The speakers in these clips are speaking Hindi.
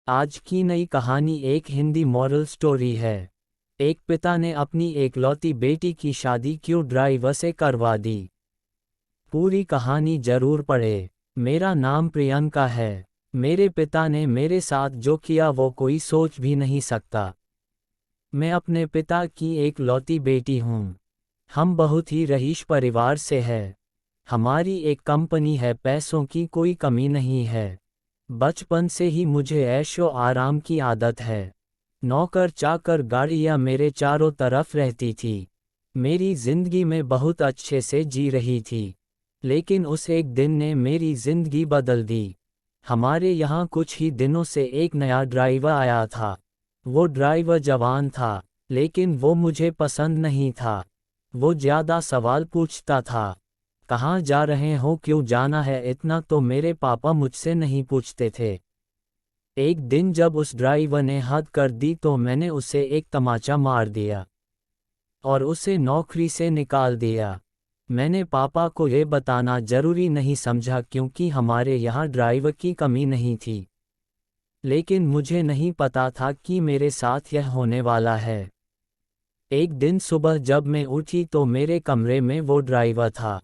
आज की नई कहानी एक हिंदी मॉरल स्टोरी है। एक पिता ने अपनी एकलौती बेटी की शादी क्यों ड्राइवर से करवा दी। पूरी कहानी जरूर पढ़े। मेरा नाम प्रियंका है। मेरे पिता ने मेरे साथ जो किया वो कोई सोच भी नहीं सकता। मैं अपने पिता की एकलौती बेटी हूँ। हम बहुत ही रईस परिवार से हैं। हमारी एक कंपनी है, पैसों की कोई कमी नहीं है। बचपन से ही मुझे ऐशो आराम की आदत है। नौकर चाकर गाड़ियाँ मेरे चारों तरफ रहती थी। मेरी जिंदगी में बहुत अच्छे से जी रही थी। लेकिन उस एक दिन ने मेरी जिंदगी बदल दी। हमारे यहाँ कुछ ही दिनों से एक नया ड्राइवर आया था। वो ड्राइवर जवान था, लेकिन वो मुझे पसंद नहीं था। वो ज़्यादा सवाल पूछता था। कहाँ जा रहे हो, क्यों जाना है, इतना तो मेरे पापा मुझसे नहीं पूछते थे। एक दिन जब उस ड्राइवर ने हद कर दी तो मैंने उसे एक तमाचा मार दिया और उसे नौकरी से निकाल दिया। मैंने पापा को ये बताना जरूरी नहीं समझा क्योंकि हमारे यहाँ ड्राइवर की कमी नहीं थी। लेकिन मुझे नहीं पता था कि मेरे साथ यह होने वाला है। एक दिन सुबह जब मैं उठी तो मेरे कमरे में वो ड्राइवर था।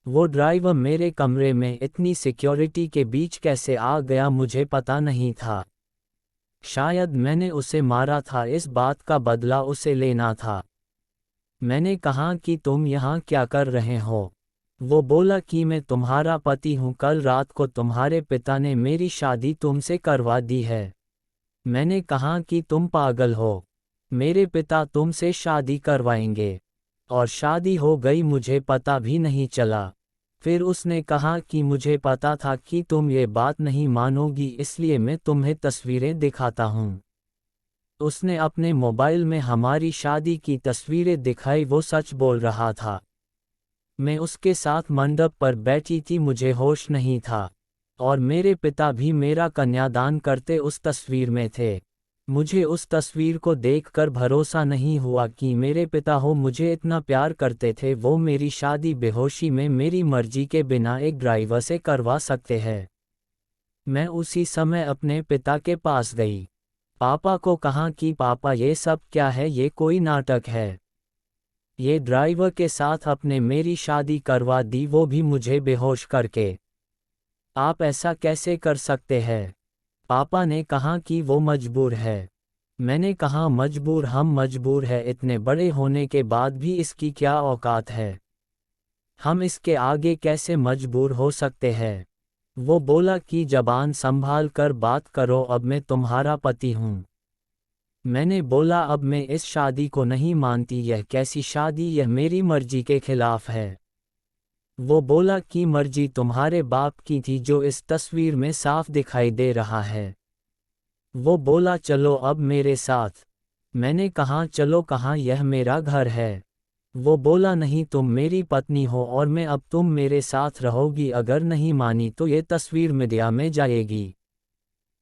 वो ड्राइवर मेरे कमरे में इतनी सिक्योरिटी के बीच कैसे आ गया मुझे पता नहीं था। शायद मैंने उसे मारा था, इस बात का बदला उसे लेना था। मैंने कहा कि तुम यहाँ क्या कर रहे हो? वो बोला कि मैं तुम्हारा पति हूँ, कल रात को तुम्हारे पिता ने मेरी शादी तुमसे करवा दी है। मैंने कहा कि तुम पागल हो, मेरे पिता तुमसे शादी करवाएंगे। और शादी हो गई, मुझे पता भी नहीं चला। फिर उसने कहा कि मुझे पता था कि तुम ये बात नहीं मानोगी, इसलिए मैं तुम्हें तस्वीरें दिखाता हूँ। उसने अपने मोबाइल में हमारी शादी की तस्वीरें दिखाई। वो सच बोल रहा था। मैं उसके साथ मंडप पर बैठी थी, मुझे होश नहीं था। और मेरे पिता भी मेरा कन्यादान करते उस तस्वीर में थे। मुझे उस तस्वीर को देखकर भरोसा नहीं हुआ कि मेरे पिता हो मुझे इतना प्यार करते थे। वो मेरी शादी बेहोशी में मेरी मर्जी के बिना एक ड्राइवर से करवा सकते हैं। मैं उसी समय अपने पिता के पास गई। पापा को कहा कि पापा ये सब क्या है, ये कोई नाटक है। ये ड्राइवर के साथ अपने मेरी शादी करवा दी, वो भी मुझे बेहोश करके। आप ऐसा कैसे कर सकते हैं? पापा ने कहा कि वो मजबूर है। मैंने कहा मजबूर, हम मजबूर है, इतने बड़े होने के बाद भी इसकी क्या औकात है? हम इसके आगे कैसे मजबूर हो सकते हैं? वो बोला कि जबान संभाल कर बात करो, अब मैं तुम्हारा पति हूँ। मैंने बोला अब मैं इस शादी को नहीं मानती, यह कैसी शादी, यह मेरी मर्जी के खिलाफ है। वो बोला कि मर्जी तुम्हारे बाप की थी, जो इस तस्वीर में साफ दिखाई दे रहा है। वो बोला चलो अब मेरे साथ। मैंने कहा चलो कहाँ, यह मेरा घर है। वो बोला नहीं, तुम मेरी पत्नी हो और मैं अब तुम मेरे साथ रहोगी, अगर नहीं मानी तो ये तस्वीर मीडिया में जाएगी।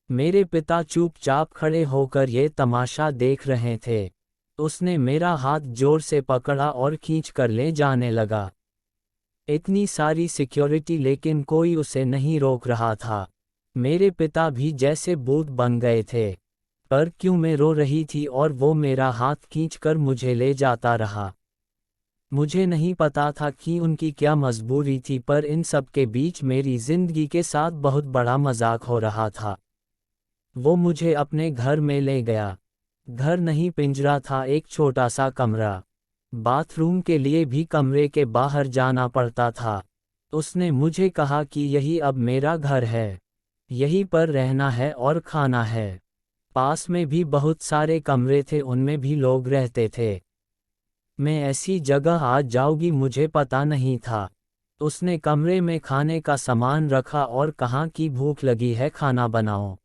मेरे पिता चुपचाप खड़े होकर ये तमाशा देख रहे थे। उसने मेरा हाथ जोर से पकड़ा और खींच कर ले जाने लगा। इतनी सारी सिक्योरिटी, लेकिन कोई उसे नहीं रोक रहा था। मेरे पिता भी जैसे भूत बन गए थे। पर क्यों मैं रो रही थी और वो मेरा हाथ खींचकर मुझे ले जाता रहा। मुझे नहीं पता था कि उनकी क्या मजबूरी थी, पर इन सब के बीच मेरी जिंदगी के साथ बहुत बड़ा मजाक हो रहा था। वो मुझे अपने घर में ले गया। घर नहीं, पिंजरा था, एक छोटा सा कमरा। बाथरूम के लिए भी कमरे के बाहर जाना पड़ता था। उसने मुझे कहा कि यही अब मेरा घर है, यहीं पर रहना है और खाना है। पास में भी बहुत सारे कमरे थे, उनमें भी लोग रहते थे। मैं ऐसी जगह आ जाऊंगी मुझे पता नहीं था। उसने कमरे में खाने का सामान रखा और कहा कि भूख लगी है, खाना बनाओ।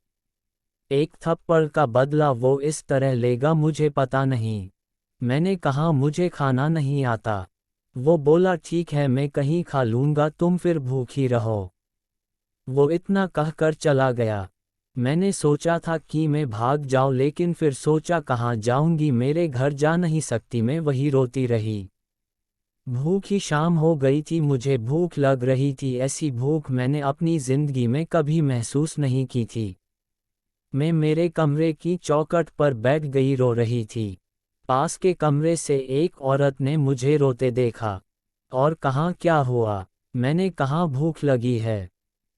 एक थप्पड़ का बदला वो इस तरह लेगा मुझे पता नहीं। मैंने कहा मुझे खाना नहीं आता। वो बोला ठीक है, मैं कहीं खा लूँगा, तुम फिर भूखी रहो। वो इतना कहकर चला गया। मैंने सोचा था कि मैं भाग जाऊं, लेकिन फिर सोचा कहाँ जाऊंगी, मेरे घर जा नहीं सकती, मैं वही रोती रही। भूखी शाम हो गई थी, मुझे भूख लग रही थी, ऐसी भूख मैंने अपनी जिंदगी में कभी महसूस नहीं की थी। मैं मेरे कमरे की चौखट पर बैठ गई रो रही थी। पास के कमरे से एक औरत ने मुझे रोते देखा और कहा, क्या हुआ? मैंने कहा, भूख लगी है।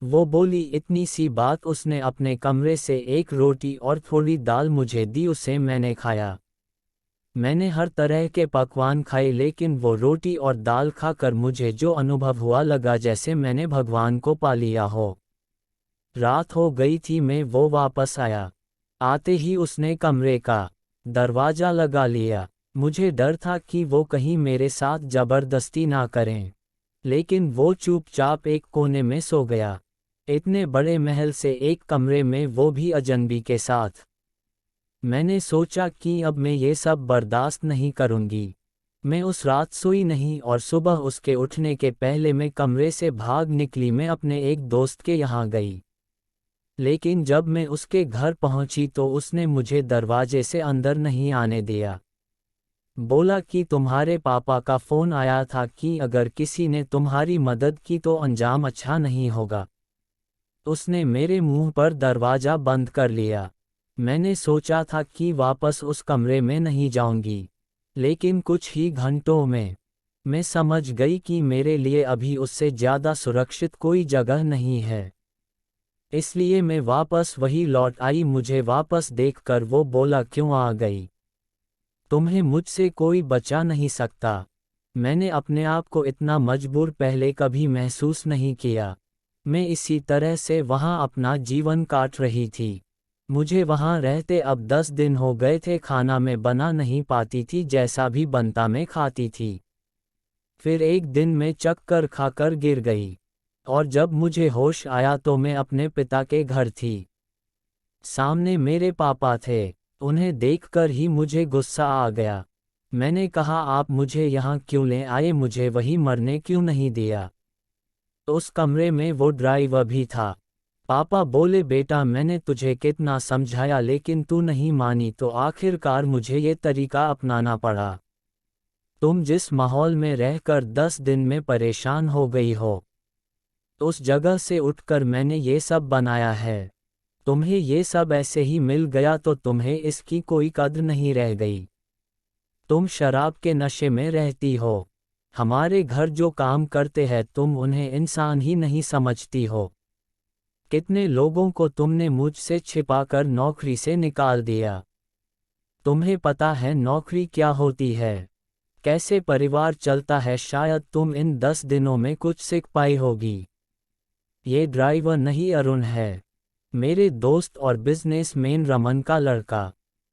वो बोली, इतनी सी बात। उसने अपने कमरे से एक रोटी और थोड़ी दाल मुझे दी, उसे मैंने खाया। मैंने हर तरह के पकवान खाए, लेकिन वो रोटी और दाल खाकर मुझे जो अनुभव हुआ, लगा जैसे मैंने भगवान को पा लिया हो। रात हो गई थी, मैं वो वापस आया। आते ही उसने कमरे का दरवाज़ा लगा लिया। मुझे डर था कि वो कहीं मेरे साथ ज़बरदस्ती ना करें, लेकिन वो चुपचाप एक कोने में सो गया। इतने बड़े महल से एक कमरे में, वो भी अजनबी के साथ। मैंने सोचा कि अब मैं ये सब बर्दाश्त नहीं करूंगी। मैं उस रात सोई नहीं और सुबह उसके उठने के पहले मैं कमरे से भाग निकली। मैं अपने एक दोस्त के यहाँ गई, लेकिन जब मैं उसके घर पहुंची तो उसने मुझे दरवाजे से अंदर नहीं आने दिया। बोला कि तुम्हारे पापा का फ़ोन आया था कि अगर किसी ने तुम्हारी मदद की तो अंजाम अच्छा नहीं होगा। उसने मेरे मुंह पर दरवाज़ा बंद कर लिया। मैंने सोचा था कि वापस उस कमरे में नहीं जाऊंगी, लेकिन कुछ ही घंटों में मैं समझ गई कि मेरे लिए अभी उससे ज़्यादा सुरक्षित कोई जगह नहीं है। इसलिए मैं वापस वही लौट आई। मुझे वापस देखकर वो बोला, क्यों आ गई? तुम्हें मुझसे कोई बचा नहीं सकता। मैंने अपने आप को इतना मजबूर पहले कभी महसूस नहीं किया। मैं इसी तरह से वहाँ अपना जीवन काट रही थी। मुझे वहाँ रहते अब 10 दिन हो गए थे। खाना मैं बना नहीं पाती थी, जैसा भी बनता मैं खाती थी। फिर एक दिन मैं चक्कर खाकर गिर गई, और जब मुझे होश आया तो मैं अपने पिता के घर थी। सामने मेरे पापा थे। उन्हें देखकर ही मुझे गुस्सा आ गया। मैंने कहा, आप मुझे यहाँ क्यों ले आए? मुझे वहीं मरने क्यों नहीं दिया? उस कमरे में वो ड्राइवर भी था। पापा बोले, बेटा मैंने तुझे कितना समझाया लेकिन तू नहीं मानी, तो आखिरकार मुझे ये तरीका अपनाना पड़ा। तुम जिस माहौल में रहकर 10 दिन में परेशान हो गई हो, उस जगह से उठकर मैंने ये सब बनाया है। तुम्हें ये सब ऐसे ही मिल गया तो तुम्हें इसकी कोई कद्र नहीं रह गई। तुम शराब के नशे में रहती हो। हमारे घर जो काम करते हैं तुम उन्हें इंसान ही नहीं समझती हो। कितने लोगों को तुमने मुझसे छिपाकर नौकरी से निकाल दिया। तुम्हें पता है नौकरी क्या होती है, कैसे परिवार चलता है? शायद तुम इन 10 दिनों में कुछ सीख पाई होगी। ये ड्राइवर नहीं, अरुण है, मेरे दोस्त और बिजनेसमैन रमन का लड़का।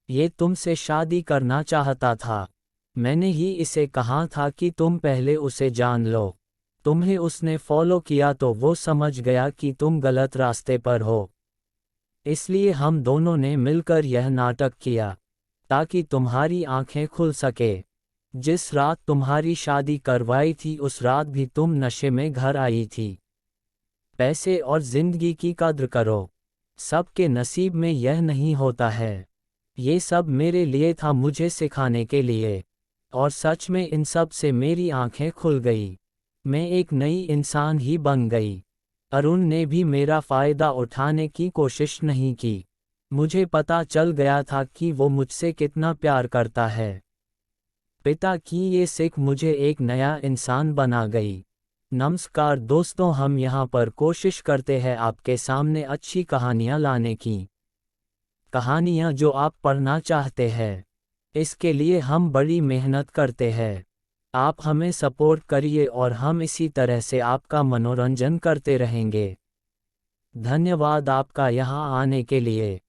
ये तुमसे शादी करना चाहता था। मैंने ही इसे कहा था कि तुम पहले उसे जान लो। तुम्हें उसने फॉलो किया तो वो समझ गया कि तुम गलत रास्ते पर हो। इसलिए हम दोनों ने मिलकर यह नाटक किया, ताकि तुम्हारी आंखें खुल सके। जिस रात तुम्हारी शादी करवाई थी उस रात भी तुम नशे में घर आई थी। पैसे और जिंदगी की कद्र करो। सबके नसीब में यह नहीं होता है। ये सब मेरे लिए था, मुझे सिखाने के लिए। और सच में इन सब से मेरी आंखें खुल गई। मैं एक नई इंसान ही बन गई। अरुण ने भी मेरा फ़ायदा उठाने की कोशिश नहीं की। मुझे पता चल गया था कि वो मुझसे कितना प्यार करता है। पिता की ये सीख मुझे एक नया इंसान बना गई। नमस्कार दोस्तों, हम यहाँ पर कोशिश करते हैं आपके सामने अच्छी कहानियाँ लाने की। कहानियाँ जो आप पढ़ना चाहते हैं। इसके लिए हम बड़ी मेहनत करते हैं। आप हमें सपोर्ट करिए और हम इसी तरह से आपका मनोरंजन करते रहेंगे। धन्यवाद आपका यहाँ आने के लिए।